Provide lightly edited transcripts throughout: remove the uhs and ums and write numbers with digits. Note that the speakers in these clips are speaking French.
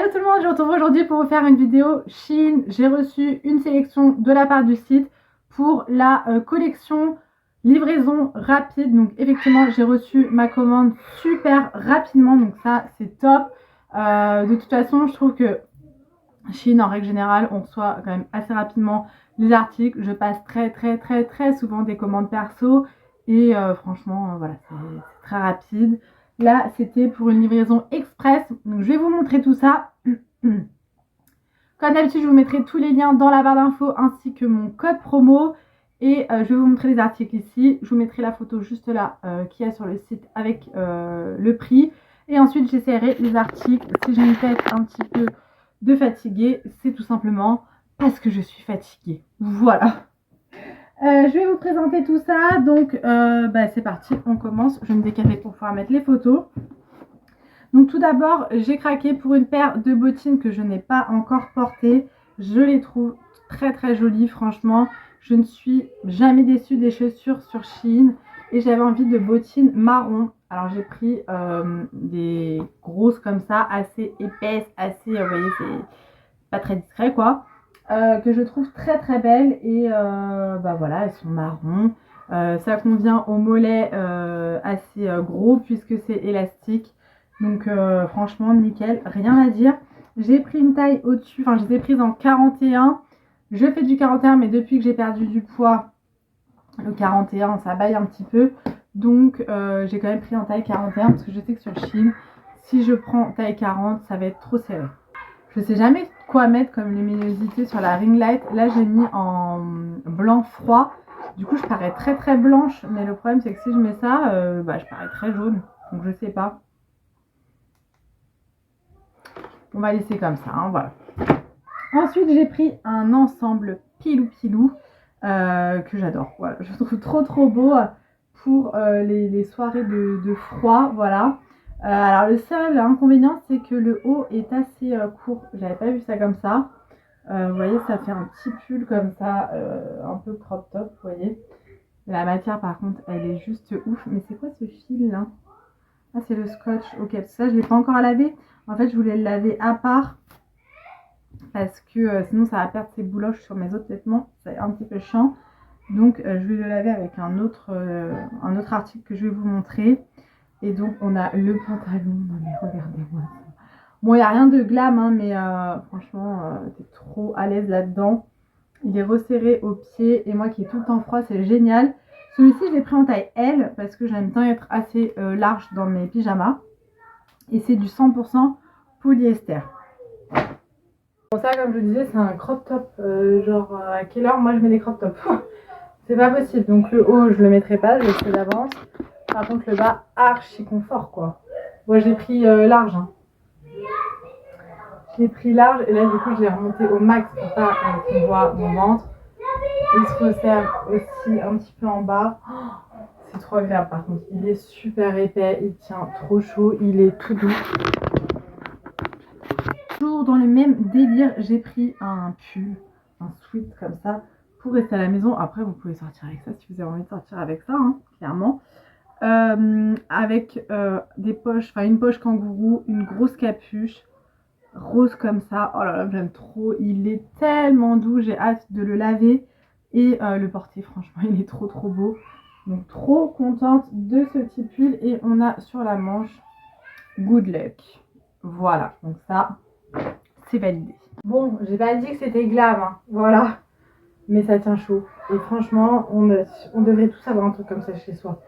Hello tout le monde, je vous retrouve aujourd'hui pour vous faire une vidéo Shein. J'ai reçu une sélection de la part du site pour la collection livraison rapide. Donc effectivement j'ai reçu ma commande super rapidement, donc ça c'est top. De toute façon je trouve que Shein en règle générale on reçoit quand même assez rapidement les articles. Je passe très souvent des commandes perso et franchement voilà, c'est très rapide. Là, c'était pour une livraison express. Donc, je vais vous montrer tout ça. Comme d'habitude, je vous mettrai tous les liens dans la barre d'infos ainsi que mon code promo. Et je vais vous montrer les articles ici. Je vous mettrai la photo juste là qu'il y a sur le site avec le prix. Et ensuite, j'essaierai les articles. Si j'ai une tête un petit peu de fatiguée, c'est tout simplement parce que je suis fatiguée. Voilà. Je vais vous présenter tout ça. Donc, c'est parti, on commence. Je vais me décaler pour pouvoir mettre les photos. Donc, tout d'abord, j'ai craqué pour une paire de bottines que je n'ai pas encore portées. Je les trouve très jolies, franchement. Je ne suis jamais déçue des chaussures sur Shein. Et j'avais envie de bottines marron. Alors, j'ai pris des grosses comme ça, assez épaisses, assez, vous voyez, c'est pas très discret, quoi. Que je trouve très belles et voilà, elles sont marron. Ça convient au mollet assez gros puisque c'est élastique, donc franchement nickel, rien à dire. J'ai pris une taille au-dessus, enfin je les ai prises en 41. Je fais du 41 mais depuis que j'ai perdu du poids, le 41 ça baille un petit peu, donc j'ai quand même pris en taille 41 parce que je sais que sur Shein si je prends taille 40 ça va être trop serré. Je sais jamais quoi mettre comme luminosité sur la ring light. Là, j'ai mis en blanc froid. Du coup, je parais très blanche. Mais le problème, c'est que si je mets ça, je parais très jaune. Donc, je sais pas. On va laisser comme ça. Hein, voilà. Ensuite, j'ai pris un ensemble pilou que j'adore. Voilà. Je trouve trop beau pour les soirées de froid. Voilà. Alors, le seul inconvénient, c'est que le haut est assez court. J'avais pas vu ça comme ça. Vous voyez, ça fait un petit pull comme ça, un peu crop top, vous voyez. La matière, par contre, elle est juste ouf. Mais c'est quoi ce fil là? Ah, c'est le scotch. Ok, ça, je ne l'ai pas encore lavé. En fait, je voulais le laver à part parce que sinon, ça va perdre ses bouloches sur mes autres vêtements. C'est un petit peu chiant. Donc, je vais le laver avec un autre article que je vais vous montrer. Et donc, on a le pantalon. Non, mais regardez-moi ça. Bon, il n'y a rien de glam, hein, mais franchement, t'es trop à l'aise là-dedans. Il est resserré au pied et moi qui ai tout le temps froid, c'est génial. Celui-ci, je l'ai pris en taille L parce que j'aime bien être assez large dans mes pyjamas. Et c'est du 100% polyester. Bon, ça, comme je vous disais, c'est un crop top. À quelle heure moi je mets des crop tops? C'est pas possible. Donc le haut, je le mettrai pas, je le sais d'avance. Par contre, le bas, archi confort, quoi. Moi, j'ai pris large. Hein. Je l'ai pris large et là, du coup, je l'ai remonté au max pour pas qu'on voit mon ventre. Il se resserre aussi un petit peu en bas. Oh, c'est trop agréable par contre. Il est super épais, il tient trop chaud, il est tout doux. Toujours dans le même délire, j'ai pris un pull, un sweat comme ça pour rester à la maison. Après, vous pouvez sortir avec ça si vous avez envie de sortir avec ça, hein, clairement. Avec des poches, enfin une poche kangourou, une grosse capuche rose comme ça. Oh là là, j'aime trop. Il est tellement doux, j'ai hâte de le laver et le porter. Franchement, il est trop beau. Donc trop contente de ce petit pull. Et on a sur la manche Good Luck. Voilà, donc ça c'est validé. Bon, j'ai pas dit que c'était glam, hein. Voilà, mais ça tient chaud. Et franchement, on devrait tous avoir un truc comme ça chez soi.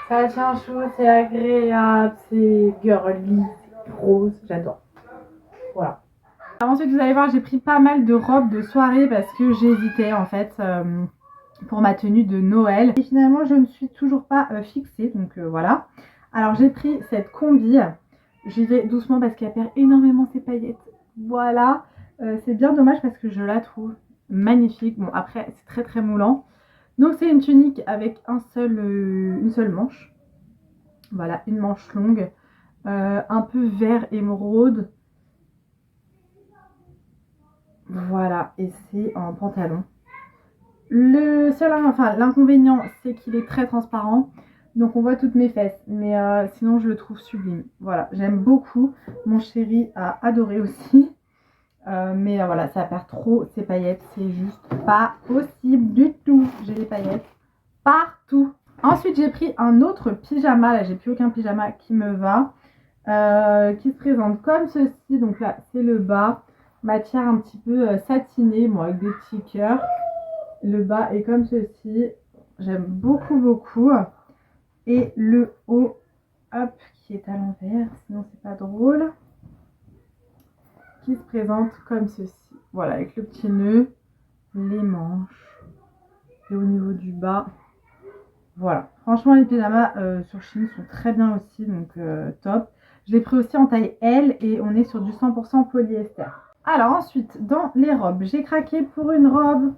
Ça tient chaud, c'est agréable, c'est girly, c'est rose, j'adore. Voilà. Alors ensuite, vous allez voir, j'ai pris pas mal de robes de soirée parce que j'hésitais en fait pour ma tenue de Noël. Et finalement, je ne suis toujours pas fixée, donc voilà. Alors j'ai pris cette combi. J'y vais doucement parce qu'elle perd énormément ses paillettes. Voilà. C'est bien dommage parce que je la trouve magnifique. Bon, après, c'est très moulant. Donc c'est une tunique avec une seule manche. Voilà, une manche longue. Un peu vert émeraude. Voilà, et c'est en pantalon. Le seul, enfin l'inconvénient, c'est qu'il est très transparent. Donc on voit toutes mes fesses. Mais sinon je le trouve sublime. Voilà, j'aime beaucoup. Mon chéri a adoré aussi. Mais voilà, ça perd trop ses paillettes. C'est juste pas possible du tout. J'ai des paillettes partout. Ensuite j'ai pris un autre pyjama. Là j'ai plus aucun pyjama qui me va. Qui se présente comme ceci. Donc là c'est le bas. Matière un petit peu satinée. Bon, avec des petits cœurs. Le bas est comme ceci. J'aime beaucoup beaucoup. Et le haut, hop, qui est à l'envers, sinon c'est pas drôle, qui se présente comme ceci. Voilà, avec le petit nœud, les manches, et au niveau du bas, voilà. Franchement, les pyjamas sur Shein sont très bien aussi, donc top. Je l'ai pris aussi en taille L et on est sur du 100% polyester. Alors ensuite, dans les robes, j'ai craqué pour une robe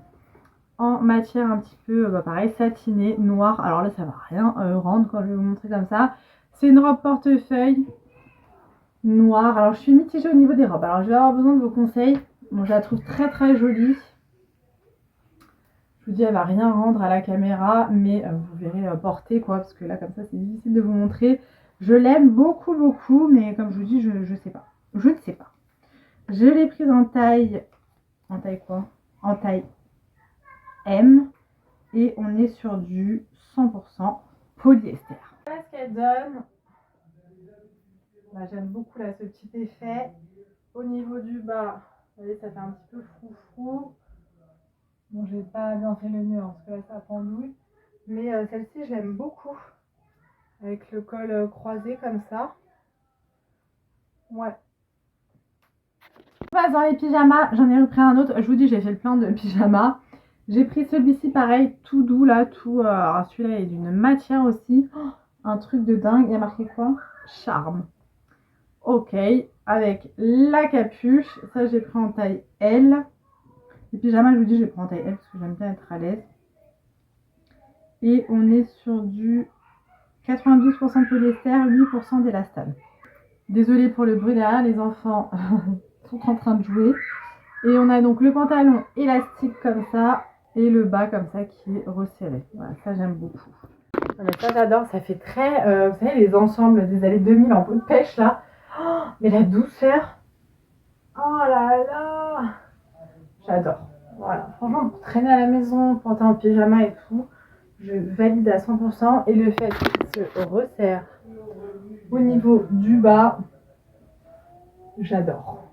en matière un petit peu, pareil, satinée, noire. Alors là, ça va rien rendre quand je vais vous montrer comme ça. C'est une robe portefeuille noire. Alors je suis mitigée au niveau des robes. Alors je vais avoir besoin de vos conseils. Bon, je la trouve très très jolie. Je vous dis, elle va rien rendre à la caméra, mais vous verrez porter quoi, parce que là comme ça c'est difficile de vous montrer. Je l'aime beaucoup beaucoup, mais comme je vous dis, je sais pas. Je ne sais pas. Je l'ai prise en taille quoi? En taille M. Et on est sur du 100% polyester. Voilà ce qu'elle donne. Là, j'aime beaucoup là, ce petit effet. Au niveau du bas, vous voyez, ça fait un petit peu froufrou. Bon, j'ai pas bien fait le nœud, hein, parce que là, ça pendouille. Mais celle-ci, je l'aime beaucoup. Avec le col croisé comme ça. Ouais. On passe dans les pyjamas. J'en ai repris un autre. Je vous dis, j'ai fait le plein de pyjamas. J'ai pris celui-ci, pareil, tout doux là, tout. Alors celui-là est d'une matière aussi. Oh, un truc de dingue. Il y a marqué quoi? Charme. Ok, avec la capuche. Ça, j'ai pris en taille L. Les pyjamas, je vous dis, je les prends en taille L parce que j'aime bien être à l'aise. Et on est sur du 92% de polyester, 8% d'élastane. Désolée pour le bruit derrière, les enfants sont en train de jouer. Et on a donc le pantalon élastique comme ça et le bas comme ça qui est resserré. Voilà, ça j'aime beaucoup. Mais ça j'adore, ça fait très, vous savez, les ensembles des années 2000 en peau de pêche là. Oh, mais la douceur. Oh là là. J'adore. Voilà, franchement, pour traîner à la maison, pour être en pyjama et tout, je valide à 100%. Et le fait qu'il se resserre au niveau du bas, j'adore.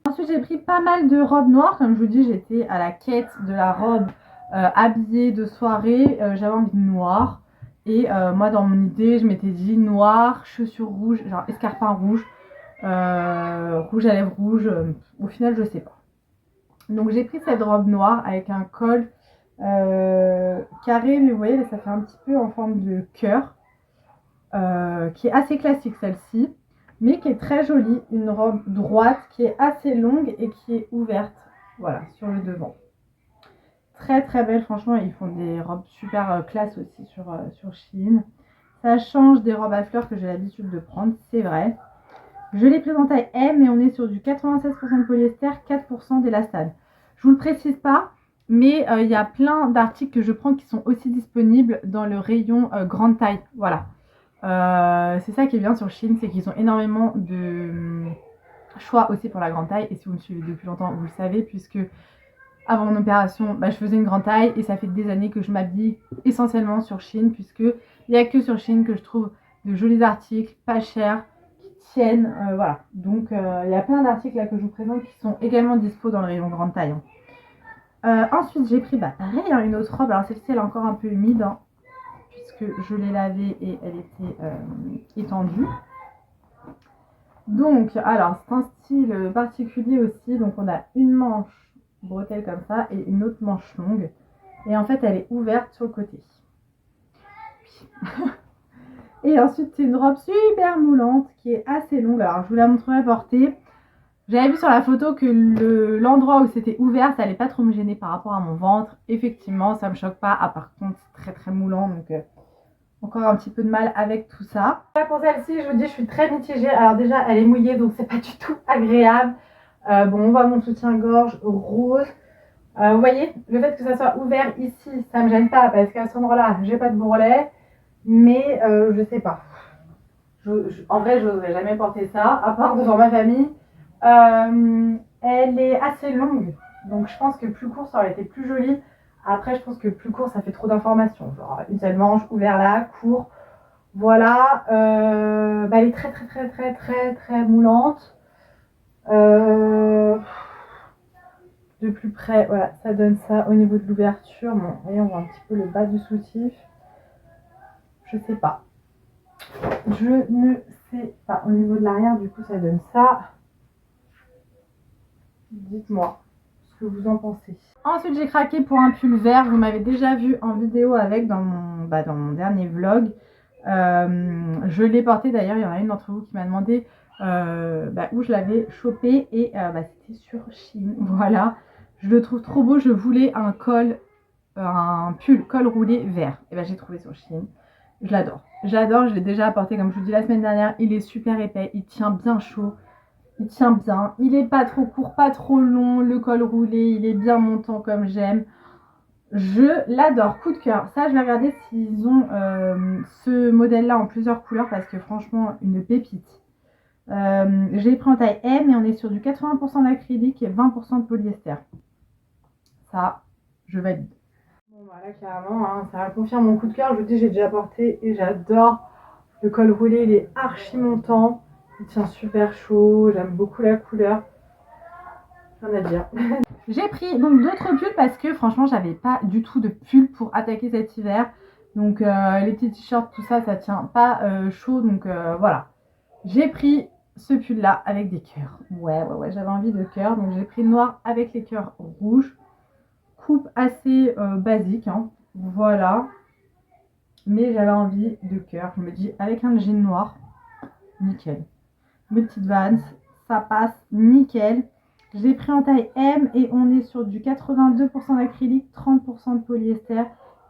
Ensuite, j'ai pris pas mal de robes noires. Comme je vous dis, j'étais à la quête de la robe habillée de soirée. J'avais envie de noir. Et moi, dans mon idée, je m'étais dit noir, chaussures rouges, genre escarpin rouge, rouge à lèvres rouge. Au final, je sais pas. Donc j'ai pris cette robe noire avec un col carré, mais vous voyez, là, ça fait un petit peu en forme de cœur, qui est assez classique celle-ci, mais qui est très jolie. Une robe droite qui est assez longue et qui est ouverte, voilà, sur le devant. Très très belle, franchement, ils font des robes super classe aussi sur Shein. Ça change des robes à fleurs que j'ai l'habitude de prendre, c'est vrai. Je l'ai prise en taille M et on est sur du 96% de polyester, 4% d'élastane. Je vous le précise pas, mais il y a plein d'articles que je prends qui sont aussi disponibles dans le rayon grande taille. Voilà. C'est ça qui est bien sur Shein, c'est qu'ils ont énormément de choix aussi pour la grande taille. Et si vous me suivez depuis longtemps, vous le savez, puisque avant mon opération, je faisais une grande taille et ça fait des années que je m'habille essentiellement sur Shein, puisque il n'y a que sur Shein que je trouve de jolis articles, pas chers, tiennent, voilà. Donc il y a plein d'articles là que je vous présente qui sont également dispo dans le rayon grande taille. Ensuite j'ai pris pareil une autre robe. Alors celle-ci elle est encore un peu humide puisque je l'ai lavée et elle était étendue. Donc alors c'est un style particulier aussi. Donc on a une manche bretelle comme ça et une autre manche longue. Et en fait elle est ouverte sur le côté. Et ensuite c'est une robe super moulante qui est assez longue. Alors je vous la montrerai portée. J'avais vu sur la photo que l'endroit où c'était ouvert, ça allait pas trop me gêner par rapport à mon ventre. Effectivement, ça me choque pas. Ah, par contre, c'est très très moulant, donc encore un petit peu de mal avec tout ça. Pour celle-ci, je vous dis, je suis très mitigée. Alors déjà, elle est mouillée, donc c'est pas du tout agréable. Bon, on voit mon soutien-gorge rose. Vous voyez, le fait que ça soit ouvert ici, ça me gêne pas parce qu'à cet endroit-là, j'ai pas de bourrelet. Mais je sais pas. En vrai, je n'oserais jamais porter ça, à part devant ma famille. Elle est assez longue, donc je pense que plus court, ça aurait été plus joli. Après, je pense que plus court, ça fait trop d'informations. Genre, une seule manche, ouvert là, court. Voilà. Elle est très, très, très, très, très, très moulante. De plus près, voilà, ça donne ça au niveau de l'ouverture. Bon, vous voyez, on voit un petit peu le bas du soutif. Je sais pas. Je ne sais pas. Au niveau de l'arrière, du coup, ça donne ça. Dites-moi ce que vous en pensez. Ensuite, j'ai craqué pour un pull vert. Vous m'avez déjà vu en vidéo avec dans mon dernier vlog. Je l'ai porté d'ailleurs. Il y en a une d'entre vous qui m'a demandé où je l'avais chopé. Et c'était sur Shein. Voilà. Je le trouve trop beau. Je voulais un pull col roulé vert. Et j'ai trouvé sur Shein. Je l'adore. J'adore. Je l'ai déjà porté comme je vous dis la semaine dernière. Il est super épais. Il tient bien chaud. Il tient bien, il est pas trop court, pas trop long, le col roulé, il est bien montant comme j'aime. Je l'adore, coup de cœur. Ça, je vais regarder s'ils ont ce modèle-là en plusieurs couleurs parce que franchement, une pépite. J'ai pris en taille M et on est sur du 80% d'acrylique et 20% de polyester. Ça, je valide. Bon, voilà, clairement, hein, ça confirme mon coup de cœur. Je vous dis, j'ai déjà porté et j'adore. Le col roulé, il est archi montant. Il tient super chaud, j'aime beaucoup la couleur. Rien à dire. J'ai pris donc d'autres pulls parce que franchement j'avais pas du tout de pull pour attaquer cet hiver. Donc les petits t-shirts, tout ça, ça tient pas chaud. Donc voilà. J'ai pris ce pull là avec des cœurs. Ouais, j'avais envie de cœurs. Donc j'ai pris le noir avec les cœurs rouges. Coupe assez basique, hein. Voilà. Mais j'avais envie de cœur. Je me dis avec un jean noir, nickel. Mes petites Vans, ça passe nickel. Je l'ai pris en taille M et on est sur du 82% d'acrylique, 30% de polyester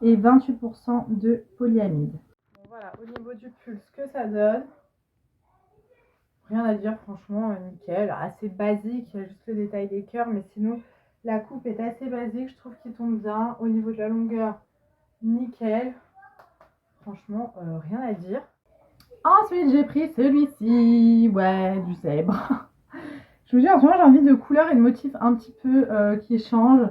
et 28% de polyamide. Bon, voilà, au niveau du pull, ce que ça donne, rien à dire, franchement, nickel. Assez basique, il y a juste le détail des cœurs, mais sinon, la coupe est assez basique, je trouve qu'il tombe bien. Au niveau de la longueur, nickel. Franchement, rien à dire. Ensuite, j'ai pris celui-ci, ouais, du zèbre. Je vous dis, en ce moment, j'ai envie de couleurs et de motifs un petit peu qui changent.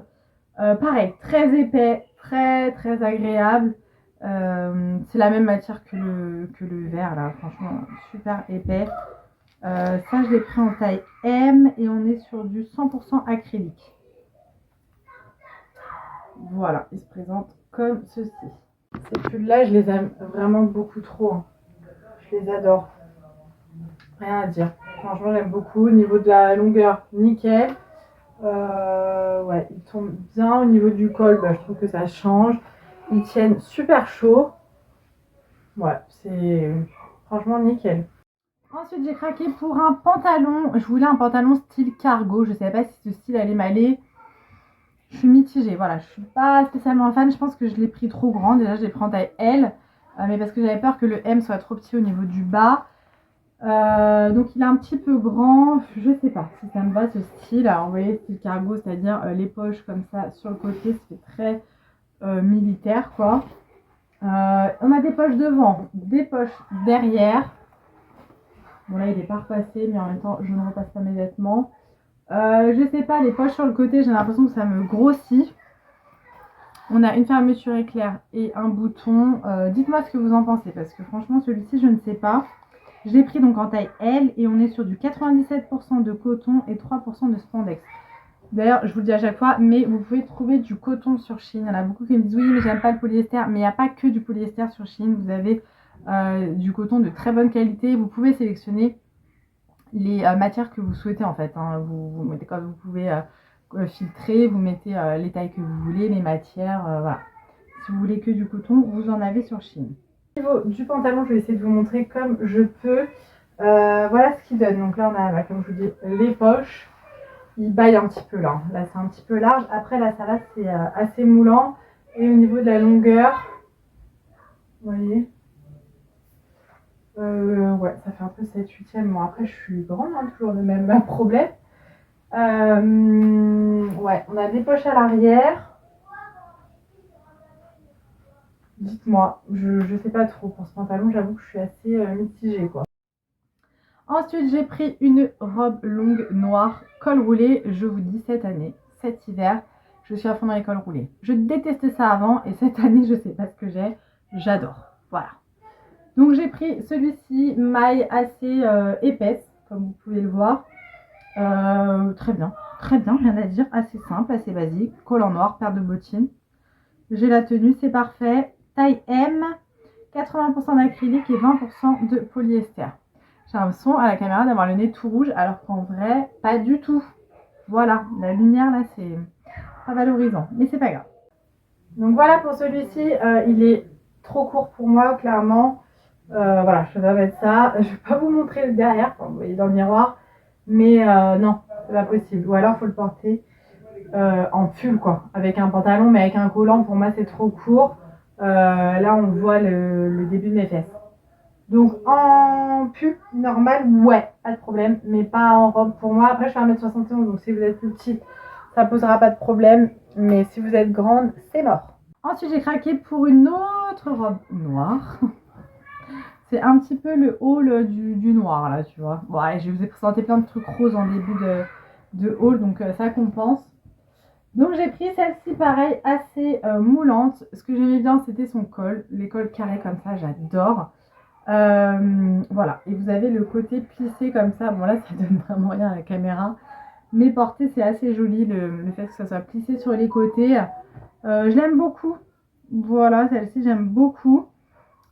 Pareil, très épais, très très agréable. C'est la même matière que le vert, là, franchement, super épais. Ça, je l'ai pris en taille M et on est sur du 100% acrylique. Voilà, il se présente comme ceci. Ces pulls-là, je les aime vraiment beaucoup trop, hein. Je les adore. Rien à dire. Franchement, j'aime beaucoup. Au niveau de la longueur, nickel. Ouais, ils tombent bien. Au niveau du col, je trouve que ça change. Ils tiennent super chaud. Ouais, c'est franchement nickel. Ensuite, j'ai craqué pour un pantalon. Je voulais un pantalon style cargo. Je ne savais pas si ce style allait m'aller. Je suis mitigée. Voilà, je suis pas spécialement fan. Je pense que je l'ai pris trop grand. Déjà, je l'ai pris en taille L. Mais parce que j'avais peur que le M soit trop petit au niveau du bas. Donc il est un petit peu grand, je sais pas si ça me va ce style. Alors vous voyez, style cargo, c'est-à-dire les poches comme ça sur le côté, c'est très militaire quoi. On a des poches devant, des poches derrière. Bon là il est pas repassé, mais en même temps je ne repasse pas mes vêtements. Je sais pas, les poches sur le côté, j'ai l'impression que ça me grossit. On a une fermeture éclair et un bouton. Dites-moi ce que vous en pensez parce que franchement celui-ci je ne sais pas. Je l'ai pris donc en taille L et on est sur du 97% de coton et 3% de spandex. D'ailleurs, je vous le dis à chaque fois, mais vous pouvez trouver du coton sur Shein. Il y en a beaucoup qui me disent oui, mais j'aime pas le polyester. Mais il n'y a pas que du polyester sur Shein. Vous avez du coton de très bonne qualité. Vous pouvez sélectionner les matières que vous souhaitez en fait, hein. Vous mettez comme vous pouvez filtrer, vous mettez les tailles que vous voulez, les matières. Voilà. Si vous voulez que du coton, vous en avez sur Shein. Au niveau du pantalon, je vais essayer de vous montrer comme je peux. Voilà ce qu'il donne. Donc là, on a, comme je vous dis, les poches. Il baille un petit peu là. Là, c'est un petit peu large. Après, là, ça va, c'est assez moulant. Et au niveau de la longueur, vous voyez, ouais, ça fait un peu 7/8e. Bon, après, je suis grande, hein, toujours le même problème. Ouais, on a des poches à l'arrière. Dites-moi, je sais pas trop. Pour ce pantalon, j'avoue que je suis assez mitigée, quoi. Ensuite, j'ai pris une robe longue noire, col roulé. Je vous dis, cette année, cet hiver, je suis à fond dans les cols roulés. Je détestais ça avant et cette année, je sais pas ce que j'ai. J'adore. Voilà. Donc, j'ai pris celui-ci, maille assez épaisse, comme vous pouvez le voir. Très bien, rien à dire. Assez simple, assez basique. Col en noir, paire de bottines. J'ai la tenue, c'est parfait. Taille M, 80% d'acrylique et 20% de polyester. J'ai l'impression à la caméra d'avoir le nez tout rouge, alors qu'en vrai, pas du tout. Voilà, la lumière là, c'est pas valorisant, mais c'est pas grave. Donc voilà pour celui-ci, il est trop court pour moi, clairement. Voilà, je dois mettre ça. Je vais pas vous montrer le derrière, quand vous voyez dans le miroir, mais non, c'est pas possible. Ou alors, il faut le porter en pull, quoi, avec un pantalon, mais avec un collant, pour moi, c'est trop court. Là, on voit le début de mes fesses. Donc en pull normal, ouais, pas de problème, mais pas en robe pour moi. Après, je fais 1m71, donc si vous êtes plus petite, ça posera pas de problème. Mais si vous êtes grande, c'est mort. Ensuite, j'ai craqué pour une autre robe noire. C'est un petit peu le haul du noir, là, tu vois. Bon, allez, je vous ai présenté plein de trucs roses en début de haul, donc ça compense. Donc j'ai pris celle-ci, pareil, assez moulante. Ce que j'aimais bien, c'était son col. Les cols carrés comme ça, j'adore. Voilà, et vous avez le côté plissé comme ça. Bon, là, ça donne vraiment rien à la caméra. Mais porté, c'est assez joli, le fait que ça soit plissé sur les côtés. Je l'aime beaucoup. Voilà, celle-ci, j'aime beaucoup.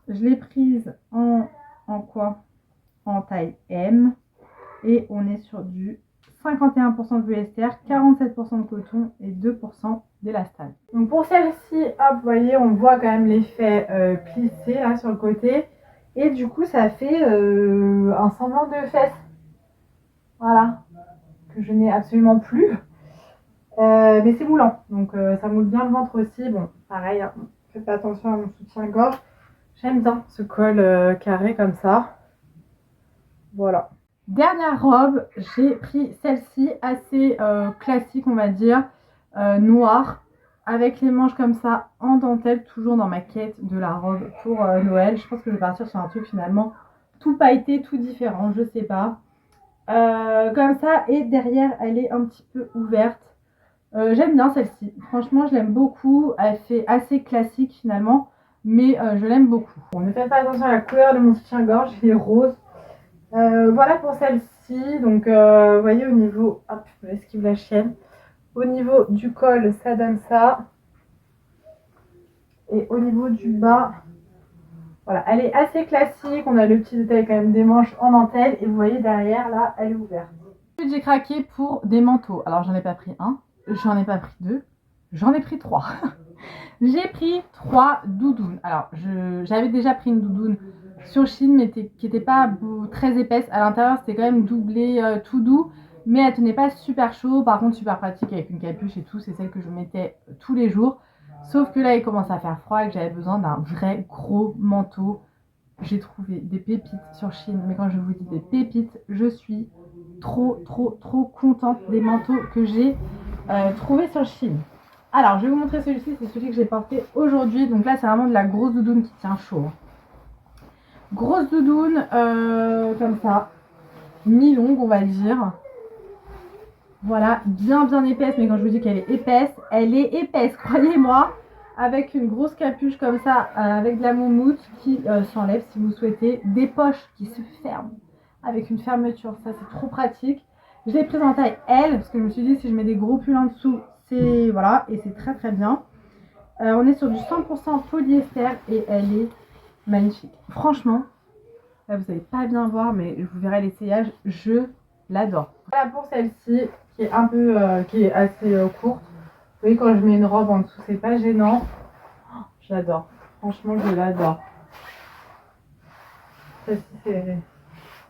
Je l'ai prise en quoi? En taille M. Et on est sur du 51% de polyester, 47% de coton et 2% d'élastane. Donc pour celle-ci, hop, vous voyez, on voit quand même l'effet plissé là sur le côté. Et du coup, ça fait un semblant de fesse. Voilà. Que je n'ai absolument plus. Mais c'est moulant. Donc ça moule bien le ventre aussi. Bon, pareil, hein, faites pas attention à mon soutien-gorge. J'aime bien ce col carré comme ça. Voilà. Dernière robe, j'ai pris celle-ci, assez classique on va dire, noire, avec les manches comme ça en dentelle, toujours dans ma quête de la robe pour Noël. Je pense que je vais partir sur un truc finalement tout pailleté, tout différent, je sais pas. Comme ça, et derrière elle est un petit peu ouverte. J'aime bien celle-ci, franchement je l'aime beaucoup, elle fait assez classique finalement, mais je l'aime beaucoup. Bon, ne faites pas attention à la couleur de mon soutien-gorge, il est rose. Voilà pour celle-ci. Donc, vous voyez, au niveau. Hop, je esquive la chienne. Au niveau du col, ça donne ça. Et au niveau du bas, voilà, elle est assez classique. On a le petit détail quand même des manches en dentelle. Et vous voyez derrière, là, elle est ouverte. Ensuite, j'ai craqué pour des manteaux. Alors, j'en ai pas pris un, j'en ai pas pris deux, j'en ai pris trois. J'ai pris 3 doudounes. Alors, j'avais déjà pris une doudoune sur Shein, mais qui n'était pas très épaisse. À l'intérieur, c'était quand même doublé, tout doux, mais elle tenait pas super chaud. Par contre, super pratique avec une capuche et tout. C'est celle que je mettais tous les jours. Sauf que là, il commence à faire froid et que j'avais besoin d'un vrai gros manteau. J'ai trouvé des pépites sur Shein, mais quand je vous dis des pépites, je suis trop contente des manteaux que j'ai trouvés sur Shein. Alors, je vais vous montrer celui-ci, c'est celui que j'ai porté aujourd'hui. Donc là, c'est vraiment de la grosse doudoune qui tient chaud. Grosse doudoune, comme ça, mi-longue, on va dire. Voilà, bien épaisse, mais quand je vous dis qu'elle est épaisse, croyez-moi. Avec une grosse capuche comme ça, avec de la moumoute qui s'enlève si vous souhaitez. Des poches qui se ferment avec une fermeture, ça c'est trop pratique. Je l'ai prise en taille L, parce que je me suis dit si je mets des gros pulls en dessous, c'est voilà, et c'est très bien. On est sur du 100% polyester et elle est magnifique. Franchement, là vous n'allez pas bien voir, mais vous verrez l'essayage, je l'adore. Voilà pour celle-ci qui est un peu, qui est assez courte. Vous voyez, quand je mets une robe en dessous, c'est pas gênant. Oh, j'adore. Franchement, je l'adore.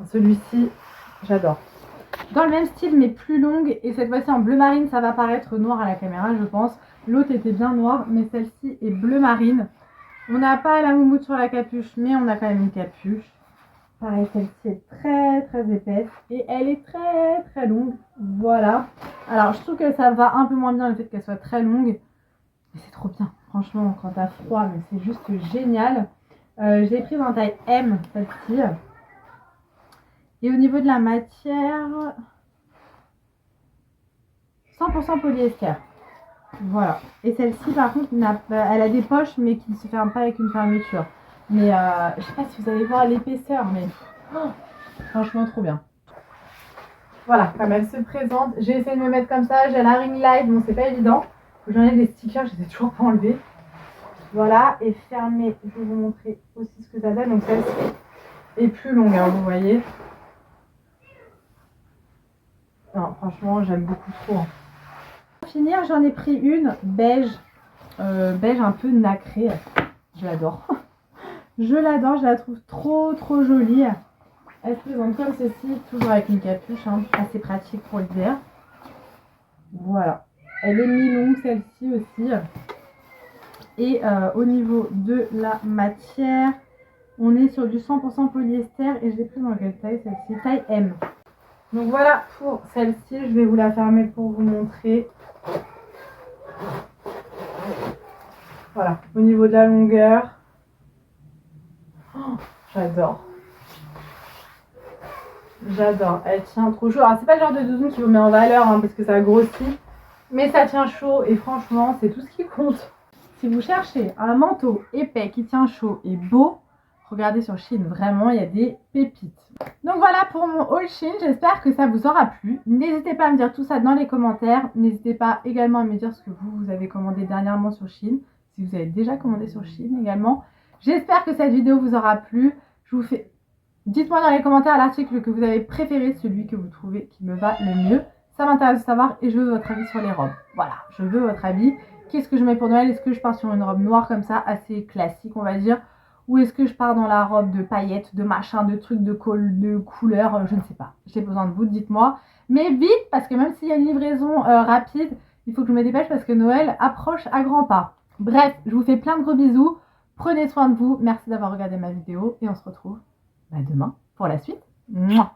Celui-ci, j'adore. Dans le même style, mais plus longue. Et cette fois-ci en bleu marine, ça va paraître noir à la caméra, je pense. L'autre était bien noire, mais celle-ci est bleu marine. On n'a pas la moumoute sur la capuche, mais on a quand même une capuche. Pareil, celle-ci est très épaisse. Et elle est très longue. Voilà. Alors, je trouve que ça va un peu moins bien le fait qu'elle soit très longue. c'est trop bien. Franchement, quand t'as froid, mais c'est juste génial. Je l'ai prise en taille M, celle-ci. Et au niveau de la matière, 100% polyester. Voilà. Et celle-ci, par contre, elle a des poches, mais qui ne se ferment pas avec une fermeture. Mais je sais pas si vous allez voir l'épaisseur, mais franchement, trop bien. Voilà, comme elle se présente, j'ai essayé de me mettre comme ça. J'ai la ring light, bon, c'est pas évident. J'en ai des stickers, je les ai toujours pas enlevés. Voilà, et fermée, je vais vous montrer aussi ce que ça donne. Donc, celle-ci est plus longue, hein, vous voyez. Non, franchement, j'aime beaucoup trop. Hein. Pour finir, j'en ai pris une beige, beige un peu nacrée. Je l'adore. Je l'adore, je la trouve trop jolie. Elle se présente comme ceci, toujours avec une capuche, hein, assez pratique pour l'hiver. Voilà. Elle est mi-longue celle-ci aussi. Et au niveau de la matière, on est sur du 100% polyester et je l'ai prise dans quelle taille celle-ci? Taille M. Donc voilà pour celle-ci, je vais vous la fermer pour vous montrer. Voilà, au niveau de la longueur. Oh, j'adore. J'adore, elle tient trop chaud. Alors c'est pas le genre de doudoune qui vous met en valeur hein, parce que ça grossit. Mais ça tient chaud et franchement c'est tout ce qui compte. Si vous cherchez un manteau épais qui tient chaud et beau, regardez sur Shein, vraiment il y a des pépites. Donc voilà pour mon haul Shein, j'espère que ça vous aura plu. N'hésitez pas à me dire tout ça dans les commentaires. N'hésitez pas également à me dire ce que vous avez commandé dernièrement sur Shein. Si vous avez déjà commandé sur Shein également. J'espère que cette vidéo vous aura plu. Je vous fais... Dites-moi dans les commentaires l'article que vous avez préféré, celui que vous trouvez qui me va le mieux. Ça m'intéresse de savoir et je veux votre avis sur les robes. Voilà, je veux votre avis. Qu'est-ce que je mets pour Noël? Est-ce que je pars sur une robe noire comme ça, assez classique on va dire? Ou est-ce que je pars dans la robe de paillettes, de machin, de trucs, de couleurs? Je ne sais pas. J'ai besoin de vous, dites-moi. Mais vite, parce que même s'il y a une livraison rapide, il faut que je me dépêche parce que Noël approche à grands pas. Bref, je vous fais plein de gros bisous. Prenez soin de vous. Merci d'avoir regardé ma vidéo et on se retrouve demain pour la suite. Mouah.